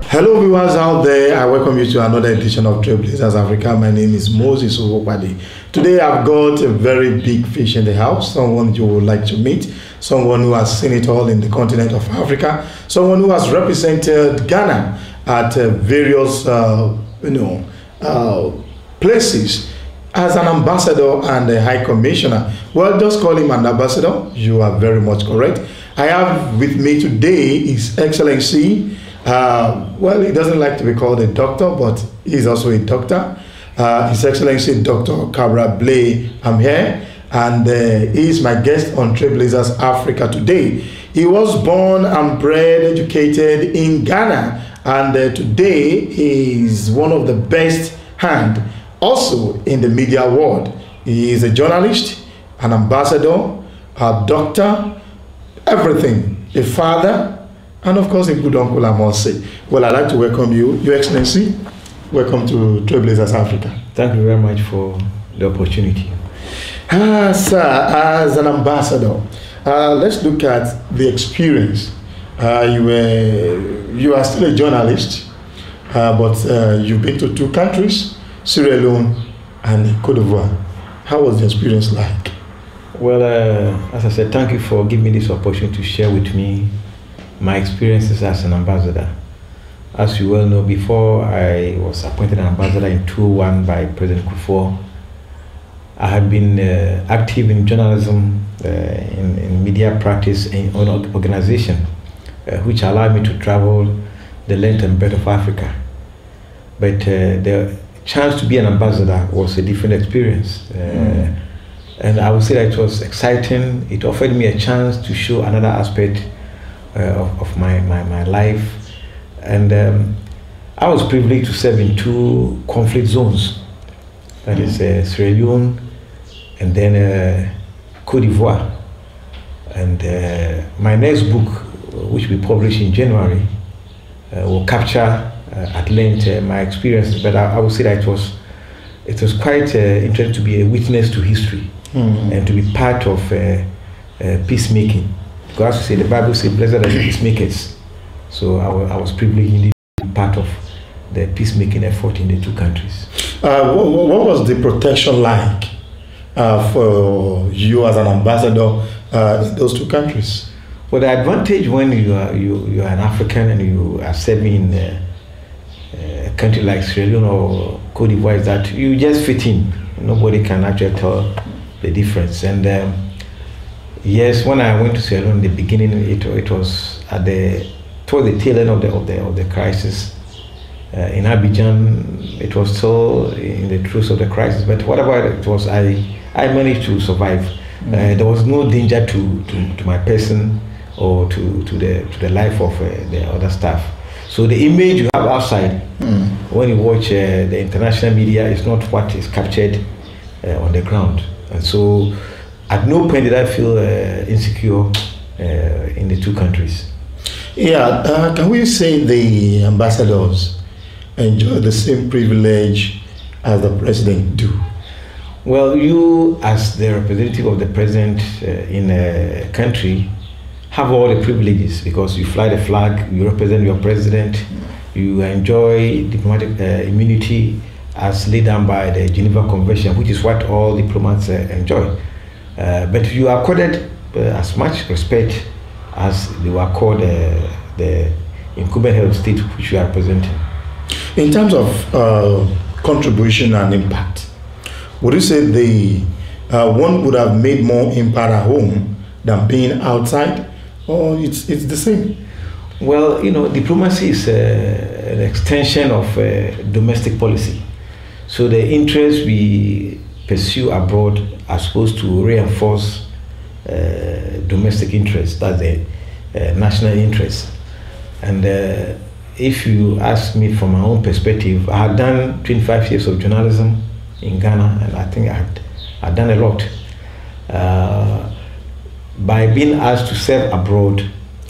Hello viewers out there, I welcome you to another edition of Trailblazers Africa. My name is Moses Owopade. Today I've got a very big fish in the house, someone you would like to meet, someone who has seen it all in the continent of Africa, someone who has represented Ghana at various places as an ambassador and a high commissioner. Well, just call him an ambassador. You are very much correct. I have with me today His Excellency. Well, he doesn't like to be called a doctor, but he's also a doctor. His Excellency Dr. Kabra Amihere, and he is my guest on Trailblazers Africa today. He was born and bred, educated in Ghana, and today he is one of the best hand also in the media world. He is a journalist, an ambassador, a doctor, everything, a father, and of course a good uncle, I must say. Well, I'd like to welcome you, Your Excellency. Welcome to Trailblazers Africa. Thank you very much for the opportunity. Sir, as an ambassador, let's look at the experience. You are still a journalist, but you've been to two countries, Sierra Leone and Cote d'Ivoire. How was the experience like? Well, as I said, thank you for giving me this opportunity to share with me my experiences as an ambassador. As you well know, before I was appointed an ambassador in 2001 by President Kufuor, I had been active in journalism, in media practice, in an organization, which allowed me to travel the length and breadth of Africa. But the chance to be an ambassador was a different experience. And I would say that it was exciting. It offered me a chance to show another aspect of my life, and I was privileged to serve in two conflict zones, that is Sierra Leone and then Cote d'Ivoire. And my next book, which we publish in January, will capture at length my experiences, but I would say that it was quite interesting to be a witness to history and to be part of peacemaking. Because as you say, the Bible says, blessed are the peacemakers. So I was privileged to be part of the peacemaking effort in the two countries. What was the protection like for you as an ambassador in those two countries? Well, the advantage when you are an African and you are serving in a country like Sierra Leone or Cote d'Ivoire is that you just fit in. Nobody can actually tell the difference. And yes, when I went to Sierra Leone in the beginning, it was toward the tail end of the crisis. In Abidjan, it was still in the throes of the crisis. But whatever it was, I managed to survive. There was no danger to my person or to the life of the other staff. So the image you have outside when you watch the international media is not what is captured on the ground. And so at no point did I feel insecure in the two countries. Yeah, can we say the ambassadors enjoy the same privilege as the president do? Well, you as the representative of the president in a country have all the privileges because you fly the flag, you represent your president, you enjoy diplomatic immunity as laid down by the Geneva Convention, which is what all diplomats enjoy. But you are accorded as much respect as they were accorded the incumbent head of state which you are representing. In terms of contribution and impact, would you say one would have made more impact at home than being outside, or it's the same? Well, diplomacy is an extension of domestic policy. So the interests we pursue abroad are supposed to reinforce domestic interests, that's the national interest. And if you ask me from my own perspective, I had done 25 years of journalism in Ghana, and I think I've done a lot. By being asked to serve abroad,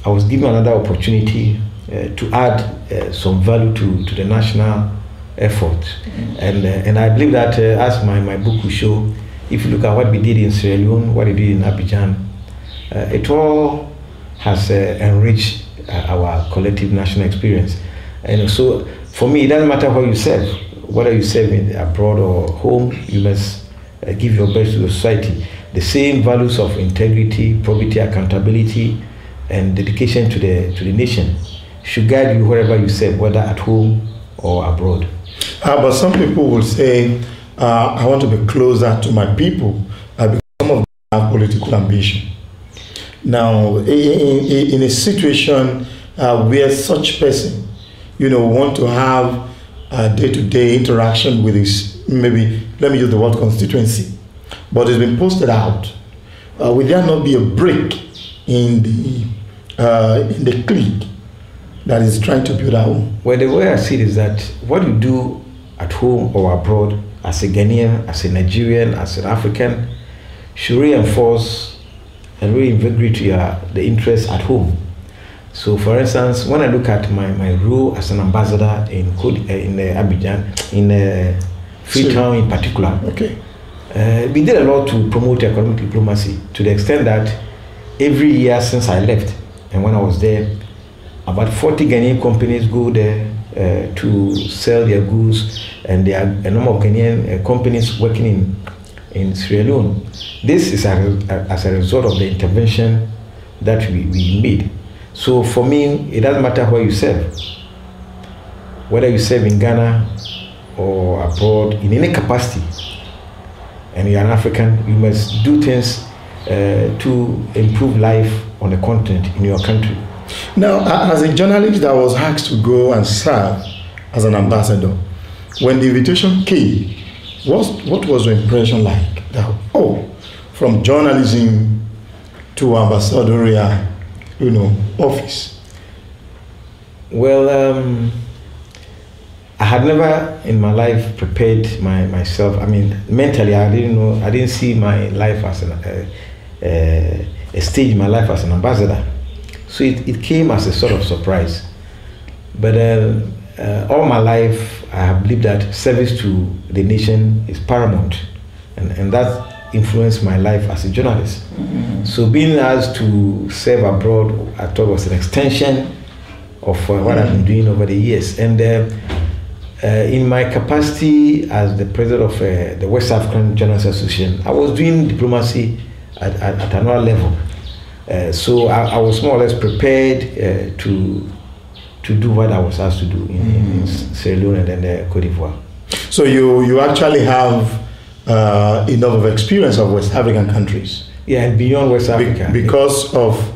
I was given another opportunity to add some value to the national effort. And I believe that as my book will show, if you look at what we did in Sierra Leone, what we did in Abidjan, it all has enriched our collective national experience. And so for me, it doesn't matter where you serve, whether you serve in abroad or home, you must give your best to the society. The same values of integrity, probity, accountability, and dedication to the nation should guide you wherever you serve, whether at home or abroad. But some people will say, I want to be closer to my people because some of them have political ambition. Now, in a situation where such person, want to have a day-to-day interaction with his, maybe, let me use the word constituency, but it's been posted out, will there not be a break in the clique that is trying to build our home? Well, the way I see it is that what you do at home or abroad, as a Ghanaian, as a Nigerian, as an African, should reinforce and reinvigorate the interests at home. So, for instance, when I look at my role as an ambassador in Abidjan, in Freetown in particular, okay, we did a lot to promote economic diplomacy, to the extent that every year since I left, and when I was there, about 40 Ghanaian companies go there to sell their goods, and there are a number of Ghanaian companies working in Sierra Leone. This is as a result of the intervention that we made. So for me, it doesn't matter where you serve, whether you serve in Ghana or abroad, in any capacity, and you're an African, you must do things to improve life on the continent, in your country. Now, as a journalist that was asked to go and serve as an ambassador, when the invitation came, what was your impression like? That, from journalism to ambassadorial, office? Well, I had never in my life prepared myself. I mean, mentally, I didn't see my life as a stage in my life as an ambassador. So it came as a sort of surprise. But all my life, I have believed that service to the nation is paramount, and that influenced my life as a journalist. Mm-hmm. So being asked to serve abroad, I thought was an extension of what I've been doing over the years. And in my capacity as the president of the West African Journalists Association, I was doing diplomacy at another level. So I was more or less prepared to do what I was asked to do in Sierra Leone and then Cote d'Ivoire. So you actually have enough of experience of West African countries. Yeah, and beyond West Africa. Because of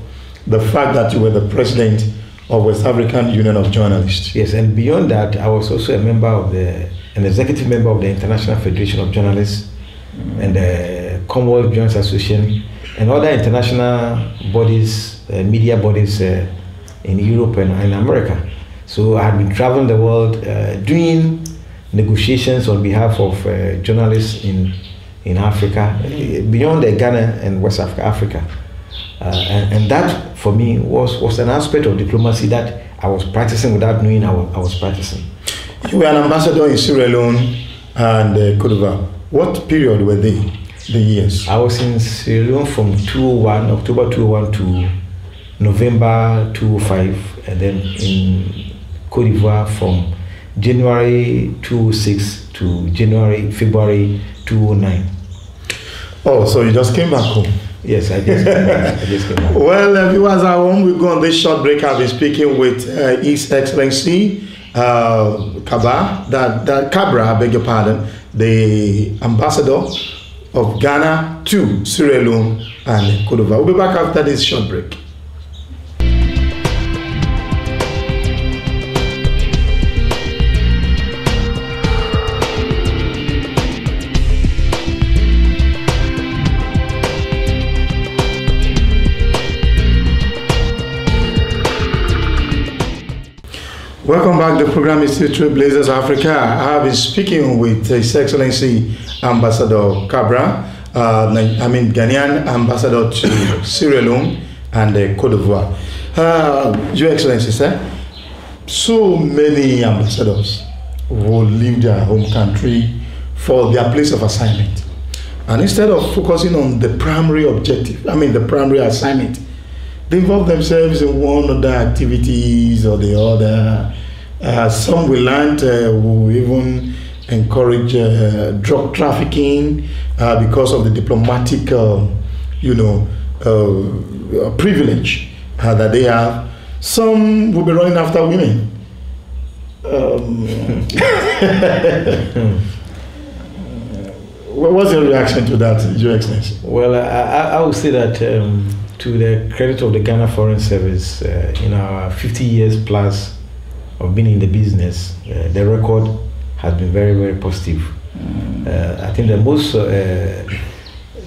the fact that you were the president of West African Union of Journalists. Yes, and beyond that, I was also a member of an executive member of the International Federation of Journalists and the Commonwealth Journalists Association and other international bodies, media bodies in Europe and in America. So I had been traveling the world doing negotiations on behalf of journalists in Africa, beyond Ghana and West Africa. And that, for me, was an aspect of diplomacy that I was practicing without knowing I was practicing. You were an ambassador in Sierra Leone and Cote d'Ivoire. What period were they, the years? I was in Sierra Leone from October 2001 to November 2005, and then in Cote d'Ivoire from January 2006 to February 2009. Oh, so you just came back home? Yes, I just came back. Well, viewers at home, we go on this short break. I've been speaking with His Excellency Kabra, I beg your pardon, the ambassador of Ghana to Sierra Leone and Cote d'Ivoire. We'll be back after this short break. Welcome back. The program is still Trailblazers Africa. I have been speaking with His Excellency Ambassador Kabra, Ghanaian ambassador to Sierra Leone and Cote d'Ivoire. Your Excellency, sir, so many ambassadors will leave their home country for their place of assignment. And instead of focusing on the primary objective, the primary assignment, they involve themselves in one of the activities or the other, Some we learned will even encourage drug trafficking because of the diplomatic, privilege that they have. Some will be running after women. What's your reaction to that, Your Excellency? Well, I would say that to the credit of the Ghana Foreign Service, in our 50 years plus of being in the business, the record has been very, very positive. I think the most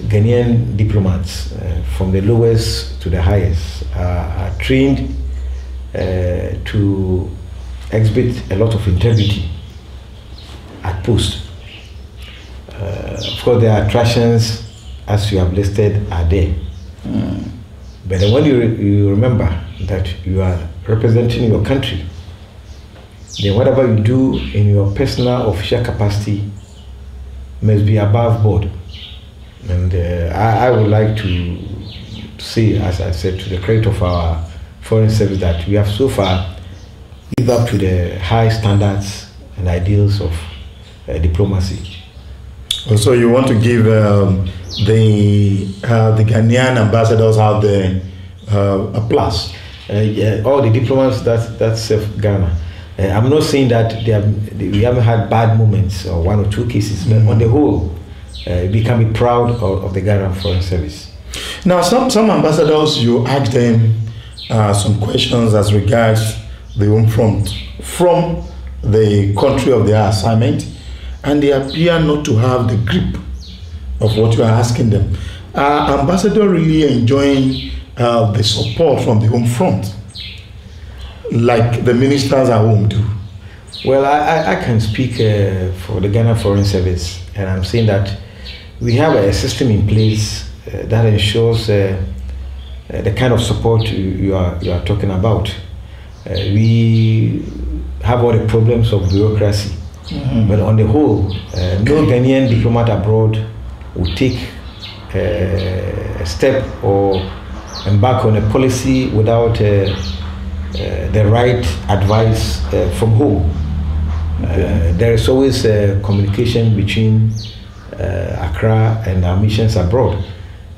Ghanaian diplomats, from the lowest to the highest, are trained to exhibit a lot of integrity at post. Of course, there are attractions, as you have listed, are there. But then when you remember that you are representing your country, then whatever you do in your personal official capacity must be above board. And I would like to say, as I said, to the credit of our foreign service, that we have so far lived up to the high standards and ideals of diplomacy. Also, you want to give the Ghanaian ambassadors out there a plus? Yeah, all the diplomats that serve Ghana. I'm not saying that we haven't had bad moments or one or two cases, but on the whole, we can be proud of the Ghana Foreign Service. Now, some ambassadors, you ask them some questions as regards the home front from the country of their assignment, and they appear not to have the grip of what you are asking them. Are ambassadors really enjoying the support from the home front, like the ministers at home do? Well, I can speak for the Ghana Foreign Service, and I'm saying that we have a system in place that ensures the kind of support you are talking about. We have all the problems of bureaucracy, but on the whole, no Ghanaian diplomat abroad will take a step or embark on a policy without the right advice from home. There is always communication between Accra and our missions abroad,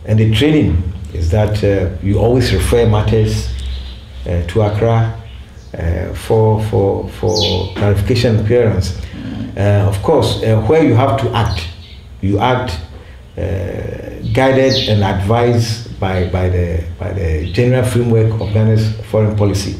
and the training is that you always refer matters to Accra for clarification and clearance. Of course, where you have to act, you act guided and advised by the general framework of Ghana's foreign policy.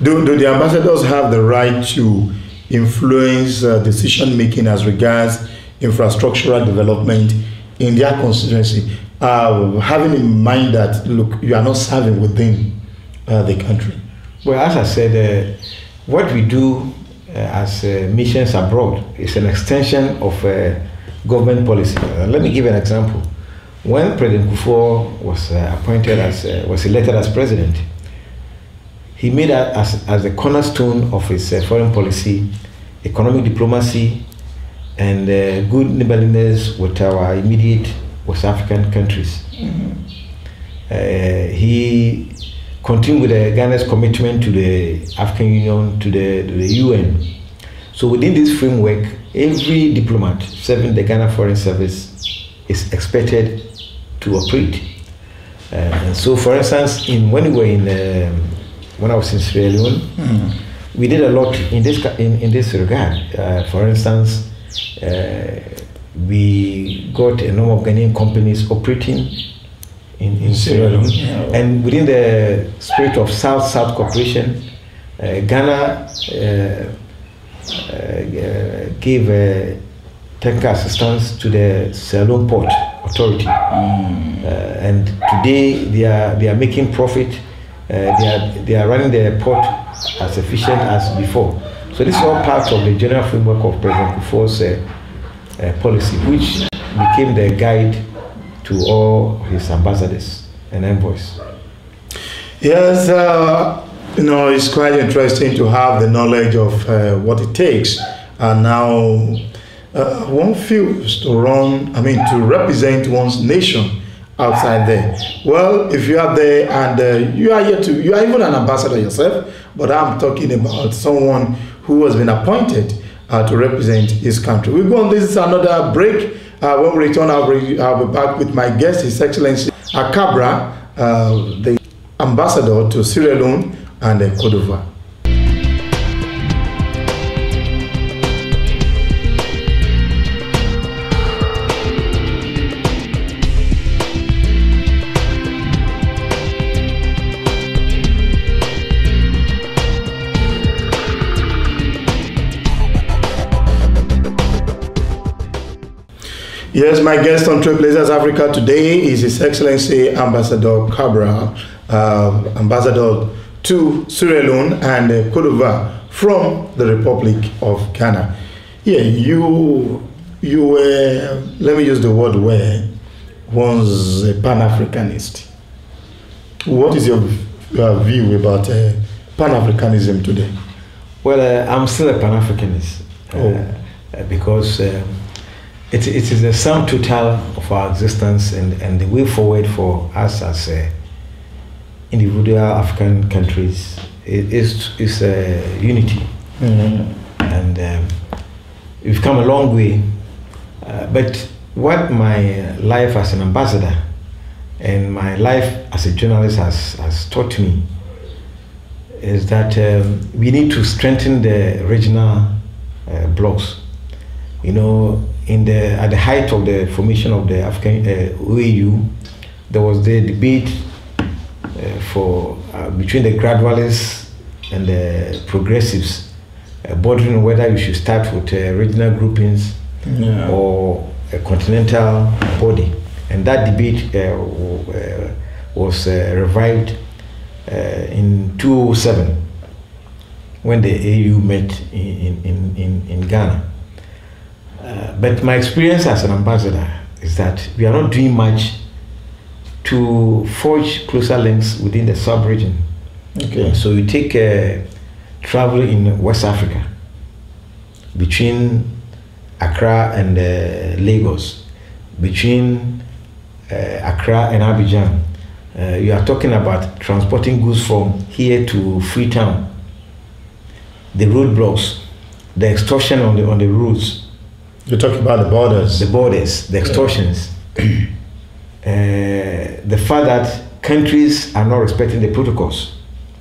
Do the ambassadors have the right to influence decision making as regards infrastructural development in their constituency, having in mind that, look, you are not serving within the country? Well, as I said, what we do as missions abroad is an extension of government policy. Let me give an example. When President Kufuor was appointed was elected as president, he made as the cornerstone of his foreign policy, economic diplomacy, and good neighborliness with our immediate West African countries. He continued with Ghana's commitment to the African Union, to the UN. So within this framework, every diplomat serving the Ghana Foreign Service is expected to operate. So, for instance, when I was in Sierra Leone, we did a lot in this regard. For instance, we got a number of Ghanaian companies operating in Sierra Leone, and within the spirit of South-South cooperation, Ghana gave technical assistance to the Sierra Leone Port Authority, and today they are making profit. They are running the port as efficient as before. So this is all part of the general framework of President Kufuor's policy, which became the guide to all his ambassadors and envoys. Yes, it's quite interesting to have the knowledge of what it takes, and now one feels to to represent one's nation outside there. Well, if you are there and you are even an ambassador yourself, but I'm talking about someone who has been appointed to represent his country. We go on, this is another break. When we return, I'll be back with my guest, His Excellency Kabra, the ambassador to Sierra Leone and Cote d'Ivoire. Yes, my guest on Trailblazers Africa today is His Excellency Ambassador Kabra, Ambassador to Sierra Leone and Cote d'Ivoire from the Republic of Ghana. Yeah, you were, let me use the word were, once a Pan-Africanist. What is your view about Pan-Africanism today? Well, I'm still a Pan-Africanist because it is the sum total of our existence and the way forward for us as individual African countries is unity. Mm-hmm. And we've come a long way. But what my life as an ambassador and my life as a journalist has taught me is that we need to strengthen the regional blocks. You know, at the height of the formation of the African OAU, there was the debate between the gradualists and the progressives, bordering whether you should start with regional groupings or a continental body. And that debate was revived in 2007 when the AU met in Ghana. But my experience as an ambassador is that we are not doing much to forge closer links within the sub-region. Okay. So you take travel in West Africa between Accra and Lagos, between Accra and Abidjan. You are talking about transporting goods from here to Freetown. The roadblocks, the extortion on the roads. You're talking about the borders. The borders, the extortions. The fact that countries are not respecting the protocols,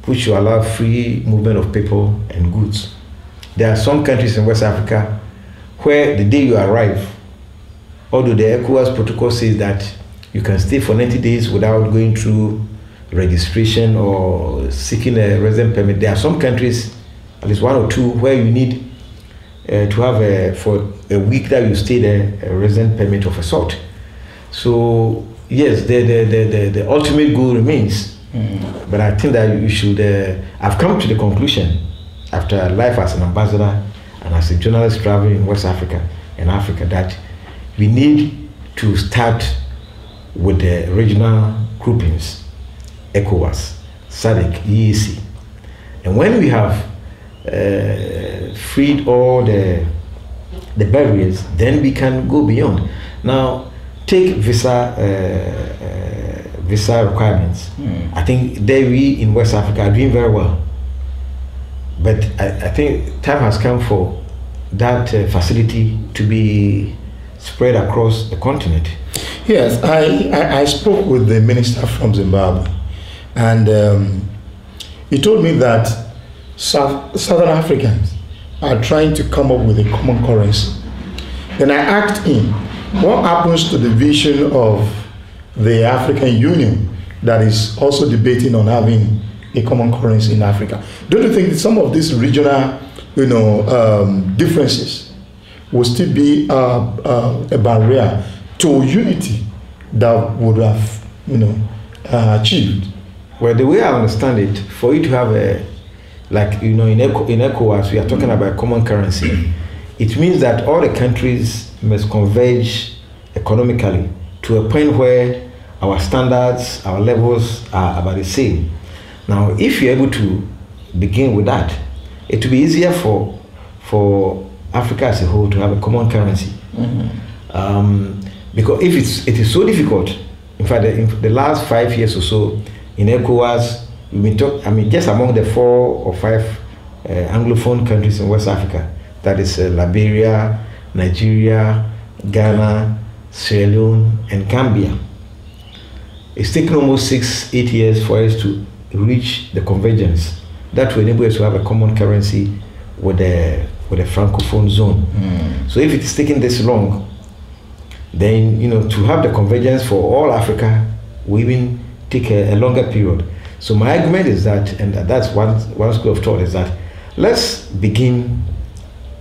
which will allow free movement of people and goods. There are some countries in West Africa where the day you arrive, although the ECOWAS protocol says that you can stay for 90 days without going through registration or seeking a resident permit, there are some countries, at least one or two, where you need to have for a week that you stay there a resident permit of a sort. So yes, the ultimate goal remains. But I think that you should. I've come to the conclusion after life as an ambassador and as a journalist traveling in West Africa and Africa that we need to start with the regional groupings, ECOWAS, SADC, EAC, and when we have freed all the barriers, then we can go beyond. Now, take visa requirements. I think there we in West Africa are doing very well, but I think time has come for that facility to be spread across the continent. Yes, I spoke with the minister from Zimbabwe, and he told me that Southern Africans are trying to come up with a common currency. Then I asked him, what happens to the vision of the African Union that is also debating on having a common currency in Africa? Don't you think that some of these regional, differences will still be a barrier to unity that would have, achieved? Well, the way I understand it, for you to have in ECOWAS, we are talking about common currency. It means that all the countries must converge economically to a point where our standards, our levels are about the same. Now, if you're able to begin with that, it will be easier for Africa as a whole to have a common currency. Because if it is so difficult, in fact, in the last 5 years or so, in ECOWAS, just among the 4 or 5 Anglophone countries in West Africa, that is Liberia, Nigeria, Ghana, Sierra Leone, and Gambia. It's taken almost 6-8 years for us to reach the convergence that will enable us to have a common currency with the Francophone zone. So if it is taking this long, then to have the convergence for all Africa will even take a longer period. So my argument is that, and that's one school of thought, is that let's begin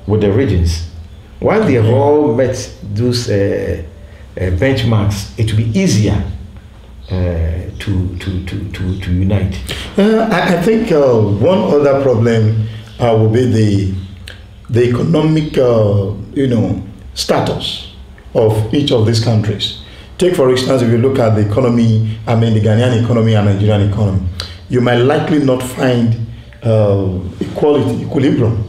with the regions. Once they have all met those benchmarks, it will be easier to unite. I think one other problem will be the economic status of each of these countries. Take for instance, if you look at the economy, the Ghanaian economy and Nigerian economy, you might likely not find equilibrium